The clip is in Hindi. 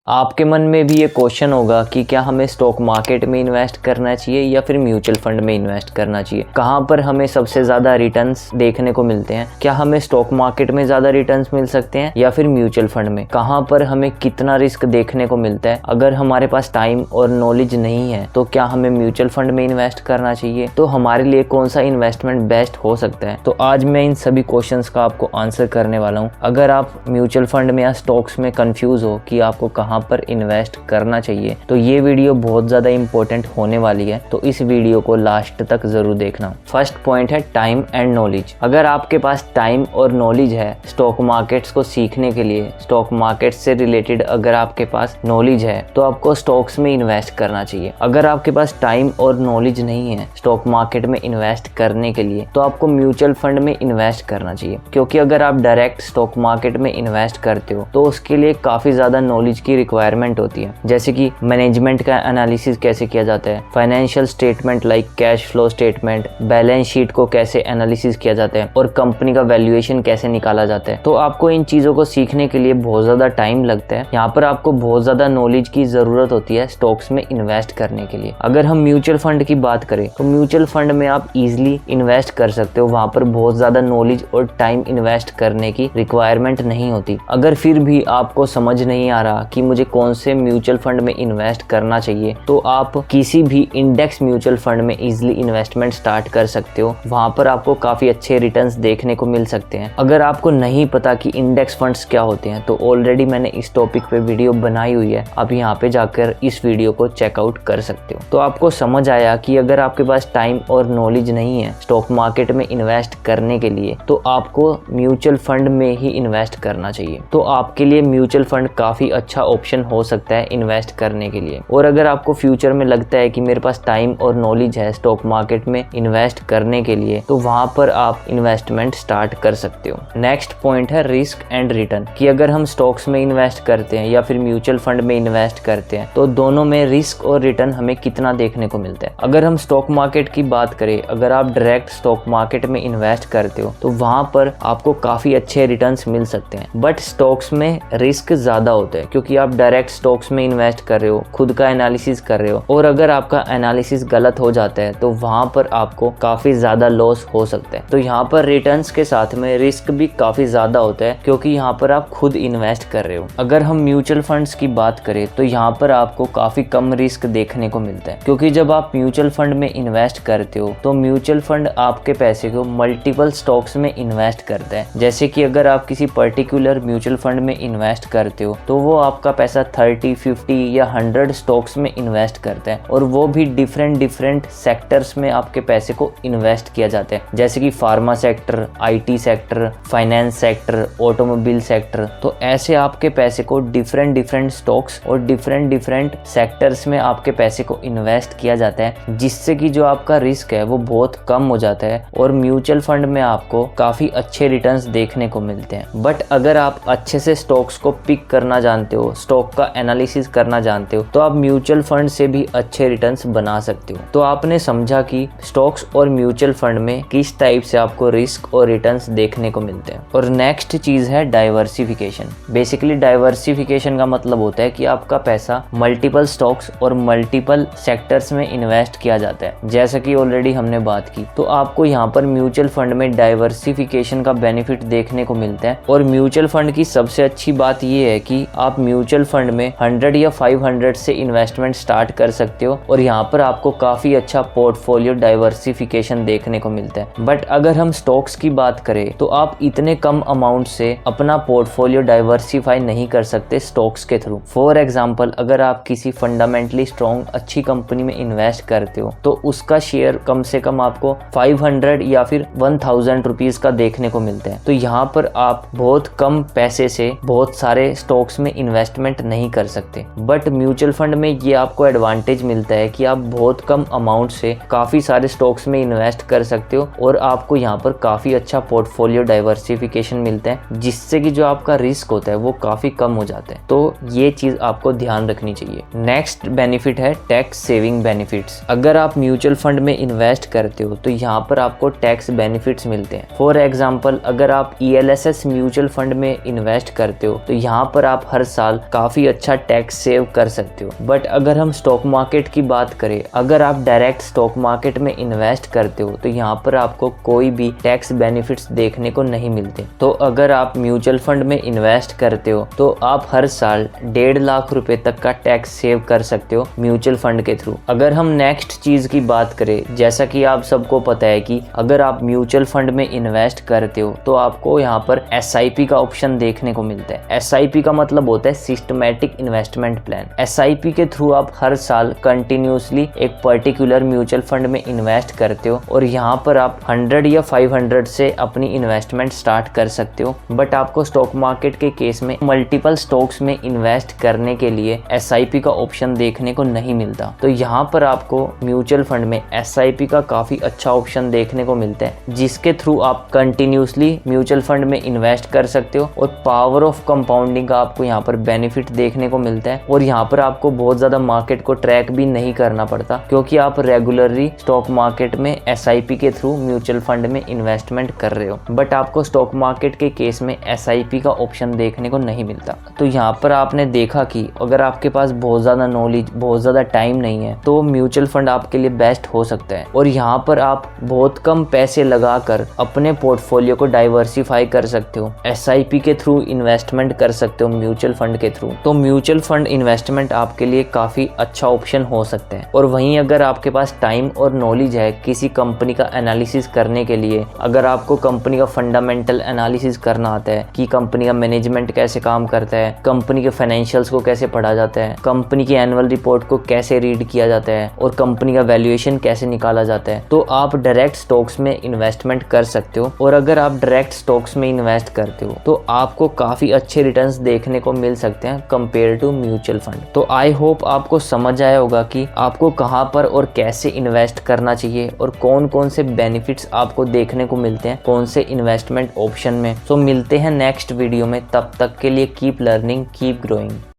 आपके मन में भी ये क्वेश्चन होगा कि क्या हमें स्टॉक मार्केट में इन्वेस्ट करना चाहिए या फिर म्यूचुअल फंड में इन्वेस्ट करना चाहिए, कहाँ पर हमें सबसे ज़्यादा रिटर्न्स देखने को मिलते हैं, क्या हमें स्टॉक मार्केट में ज़्यादा रिटर्न्स मिल सकते हैं या फिर म्यूचुअल फंड में, कहाँ पर हमें कितना रिस्क देखने को मिलता है। अगर हमारे पास टाइम और नॉलेज नहीं है तो क्या हमें म्यूचुअल फंड में इन्वेस्ट करना चाहिए, तो हमारे लिए कौन सा इन्वेस्टमेंट बेस्ट हो सकता है। तो आज मैं इन सभी क्वेश्चंस का आपको आंसर करने वाला हूँ। अगर आप म्यूचुअल फंड में या स्टॉक्स में कंफ्यूज हो कि आपको कहाँ पर इन्वेस्ट करना चाहिए तो ये वीडियो बहुत ज़्यादा इंपॉर्टेंट होने वाली है, तो इस वीडियो को लास्ट तक ज़रूर देखना। फर्स्ट पॉइंट है टाइम एंड नॉलेज। अगर आपके पास टाइम और नॉलेज है स्टॉक मार्केट्स को सीखने के लिए, स्टॉक मार्केट से रिलेटेड अगर आपके पास नॉलेज है तो आपको स्टॉक्स में इन्वेस्ट करना चाहिए। अगर आपके पास टाइम और नॉलेज नहीं है स्टॉक मार्केट में इन्वेस्ट करने के लिए तो आपको म्यूचुअल फंड में इन्वेस्ट करना चाहिए, क्योंकि अगर आप डायरेक्ट स्टॉक मार्केट में इन्वेस्ट करते हो तो उसके लिए काफ़ी ज़्यादा नॉलेज की रिक्वायरमेंट होती है, जैसे कि मैनेजमेंट का एनालिसिस कैसे किया जाता है, financial statement like cash flow statement, balance sheet को कैसे एनालिसिस किया जाता है और कंपनी का वैल्यूएशन कैसे निकाला जाता है। तो आपको इन चीज़ों को सीखने के लिए बहुत ज़्यादा टाइम लगता है। यहाँ पर आपको बहुत ज़्यादा नॉलेज की ज़रूरत होती है स्टॉक्स में इन्वेस्ट करने के लिए। अगर हम म्यूचुअल फंड की बात करें तो म्यूचुअल फंड में आप इजीली इन्वेस्ट कर सकते हो, वहाँ पर बहुत ज़्यादा नॉलेज और टाइम इन्वेस्ट करने की रिक्वायरमेंट नहीं होती। अगर फिर भी आपको समझ नहीं आ रहा कि मुझे कौन से म्यूचुअल फंड में इन्वेस्ट करना चाहिए तो आप किसी भी इंडेक्स म्यूचुअल फंड में इजीली इन्वेस्टमेंट स्टार्ट कर सकते हो। वहां पर आपको काफी अच्छे रिटर्न्स देखने को मिल सकते हैं। अगर आपको नहीं पता कि इंडेक्स फंड्स क्या होते हैं तो ऑलरेडी मैंने इस टॉपिक पे वीडियो बनाई हुई है, आप यहाँ पे जाकर इस वीडियो को चेकआउट कर सकते हो। तो आपको समझ आया कि अगर आपके पास टाइम और नॉलेज नहीं है स्टॉक मार्केट में इन्वेस्ट करने के लिए तो आपको म्यूचुअल फंड में ही इन्वेस्ट करना चाहिए। तो आपके लिए म्यूचुअल फंड काफी अच्छा ऑप्शन हो सकता है इन्वेस्ट करने के लिए। और अगर आपको फ्यूचर में लगता है कि मेरे पास टाइम और नॉलेज है स्टॉक मार्केट में इन्वेस्ट करने के लिए तो वहां पर आप इन्वेस्टमेंट स्टार्ट कर सकते हो। नेक्स्ट पॉइंट है रिस्क एंड रिटर्न, कि अगर हम स्टॉक्स में इन्वेस्ट करते हैं या फिर म्यूचुअल फंड में इन्वेस्ट करते हैं तो दोनों में रिस्क और रिटर्न हमें कितना देखने को मिलता है। अगर हम स्टॉक मार्केट की बात करें, अगर आप डायरेक्ट स्टॉक मार्केट में इन्वेस्ट करते हो तो वहां पर आपको काफी अच्छे रिटर्न्स मिल सकते हैं, बट स्टॉक्स में रिस्क ज्यादा होता है क्योंकि आप डायरेक्ट स्टॉक्स में इन्वेस्ट कर रहे हो, खुद का एनालिसिस कर रहे हो, और अगर आपका एनालिसिस गलत हो जाता है तो वहां पर आपको काफी ज्यादा लॉस हो सकता है। तो यहाँ पर रिटर्न्स के साथ में रिस्क भी काफी ज्यादा होता है क्योंकि यहाँ पर आप खुद इन्वेस्ट कर रहे हो। अगर हम म्यूचुअल फंड्स की बात करें तो यहाँ पर आपको काफी कम रिस्क देखने को मिलता है, क्योंकि जब आप म्यूचुअल फंड में इन्वेस्ट करते हो तो म्यूचुअल फंड आपके पैसे को मल्टीपल स्टॉक्स में इन्वेस्ट करता है। जैसे कि अगर आप किसी पर्टिकुलर म्यूचुअल फंड में इन्वेस्ट करते हो तो वो आपका पैसा 30, 50 या 100 स्टॉक्स में इन्वेस्ट करता है, और वो भी डिफरेंट सेक्टर्स में आपके पैसे को इन्वेस्ट किया जाता है, जैसे कि pharma sector, IT sector, finance sector, automobile sector. तो ऐसे आपके पैसे को डिफरेंट स्टॉक्स और डिफरेंट सेक्टर्स में आपके पैसे को इन्वेस्ट किया जाता है, जिससे कि जो आपका रिस्क है वो बहुत कम हो जाता है और म्यूचुअल फंड में आपको काफी अच्छे रिटर्न्स देखने को मिलते हैं। बट अगर आप अच्छे से स्टॉक्स को पिक करना जानते हो, स्टॉक का एनालिसिस करना जानते हो, तो आप म्यूचुअल फंड से भी अच्छे रिटर्न्स बना सकते हो। तो आपने समझा कि स्टॉक्स और म्यूचुअल फंड में किस टाइप से आपको रिस्क और रिटर्न्स देखने को मिलते हैं। और नेक्स्ट चीज है डाइवर्सिफिकेशन। बेसिकली डाइवर्सिफिकेशन का मतलब होता है कि आपका पैसा मल्टीपल स्टॉक्स और मल्टीपल सेक्टर्स में इन्वेस्ट किया जाता है, जैसा कि ऑलरेडी हमने बात की। तो आपको यहाँ पर म्यूचुअल फंड में डाइवर्सिफिकेशन का बेनिफिट देखने को मिलता है। और म्यूचुअल फंड की सबसे अच्छी बात यह है कि आप म्यूचुअल फंड में 100 या 500 से इन्वेस्टमेंट स्टार्ट कर सकते हो और यहाँ पर आपको काफी अच्छा पोर्टफोलियो डाइवर्सिफिकेशन देखने को मिलता है। बट अगर हम स्टॉक्स की बात करें तो आप इतने कम अमाउंट से अपना पोर्टफोलियो डाइवर्सिफाई नहीं कर सकते स्टॉक्स के थ्रू। फॉर एग्जांपल, अगर आप किसी फंडामेंटली स्ट्रॉन्ग अच्छी कंपनी में इन्वेस्ट करते हो तो उसका शेयर कम से कम आपको 500 या फिर 1000 रुपीज का देखने को मिलता है। तो यहाँ पर आप बहुत कम पैसे से बहुत सारे स्टॉक्स में इन्वेस्टमेंट नहीं कर सकते। बट म्यूचुअल फंड में ये आपको एडवांटेज मिलता है कि आप बहुत कम अमाउंट से काफी सारे स्टॉक्स में इन्वेस्ट कर सकते हो और आपको यहाँ पर काफी अच्छा पोर्टफोलियो डाइवर्सिफिकेशन मिलता है, जिससे कि जो आपका रिस्क होता है वो काफी कम हो जाता है। तो ये चीज आपको ध्यान रखनी चाहिए। नेक्स्ट बेनिफिट है टैक्स सेविंग बेनिफिट्स। अगर आप म्यूचुअल फंड में इन्वेस्ट करते हो तो यहाँ पर आपको टैक्स बेनिफिट्स मिलते हैं। फॉर एग्जाम्पल, अगर आप ELSS म्यूचुअल फंड में इन्वेस्ट करते हो तो यहाँ पर आप हर साल काफ़ी अच्छा टैक्स सेव कर सकते हो। बट अगर हम स्टॉक मार्केट की बात करें, अगर आप डायरेक्ट स्टॉक मार्केट में इन्वेस्ट करते हो तो यहाँ पर आपको कोई भी टैक्स बेनिफिट्स देखने को नहीं मिलते। तो अगर आप म्यूचुअल फंड में इन्वेस्ट करते हो तो आप हर साल 1.5 लाख रुपए तक का टैक्स सेव कर सकते हो म्यूचुअल फंड के थ्रू। अगर हम नेक्स्ट चीज की बात करें, जैसा कि आप सबको पता है कि अगर आप म्यूचुअल फंड में इन्वेस्ट करते हो तो आपको यहाँ पर SIP का ऑप्शन देखने को मिलता है। SIP का मतलब होता है सिस्टमैटिक इन्वेस्टमेंट प्लान। SIP के थ्रू आप हर साल कंटिन्यूसली एक पर्टिकुलर म्यूचुअल फंड में इन्वेस्ट करते हो और यहाँ पर आप 100 या 500 से अपनी इन्वेस्टमेंट स्टार्ट कर सकते हो। बट आपको स्टॉक मार्केट के केस में मल्टीपल स्टॉक्स में इन्वेस्ट करने के लिए SIP का ऑप्शन देखने को नहीं मिलता। तो यहाँ पर आपको म्यूचुअल फंड में SIP का काफी अच्छा ऑप्शन देखने को मिलता है, जिसके थ्रू आप कंटिन्यूसली म्यूचुअल फंड में इन्वेस्ट कर सकते हो और पावर ऑफ कंपाउंडिंग का आपको यहाँ पर बेनिफिट देखने को मिलता है। और यहाँ पर आपको बहुत ज्यादा मार्केट को ट्रैक भी नहीं करना पड़ता, क्योंकि आप रेगुलरली स्टॉक मार्केट में SIP के थ्रू म्यूचुअल फंड में इन्वेस्टमेंट कर रहे हो। बट आपको स्टॉक मार्केट के केस में SIP का ऑप्शन देखने को नहीं मिलता। तो यहाँ पर आपने देखा कि अगर आपके पास बहुत ज्यादा नॉलेज, बहुत ज्यादा टाइम नहीं है तो म्यूचुअल फंड आपके लिए बेस्ट हो सकता है। और यहाँ पर आप बहुत कम पैसे लगाकर अपने पोर्टफोलियो को डाइवर्सिफाई कर सकते हो, SIP के थ्रू इन्वेस्टमेंट कर सकते हो म्यूचुअल फंड के थ्रू। तो म्यूचुअल फंड इन्वेस्टमेंट आपके लिए काफी अच्छा ऑप्शन हो सकता है। और वहीं अगर आपके पास टाइम और नॉलेज है किसी कंपनी का एनालिसिस करने के लिए, अगर आपको कंपनी का फंडामेंटल एनालिसिस करना आता है कि कंपनी का मैनेजमेंट कैसे काम करता है, कंपनी के फाइनेंशियल्स को कैसे पढ़ा जाता है, कंपनी की एनुअल रिपोर्ट को कैसे रीड किया जाता है और कंपनी का वैल्यूएशन कैसे निकाला जाता है, तो आप डायरेक्ट स्टॉक्स में इन्वेस्टमेंट कर सकते हो। और अगर आप डायरेक्ट स्टॉक्स में इन्वेस्ट करते हो तो आपको काफी अच्छे रिटर्न्स देखने को मिल सकते हैं कंपेयर टू म्यूचुअल फंड। तो आई होप आपको समझ आया होगा कि आपको कहां पर और कैसे इन्वेस्ट करना चाहिए और कौन कौन से बेनिफिट्स आपको देखने को मिलते हैं कौन से इन्वेस्टमेंट ऑप्शन में। तो मिलते हैं नेक्स्ट वीडियो में, तब तक के लिए कीप लर्निंग, कीप ग्रोइंग।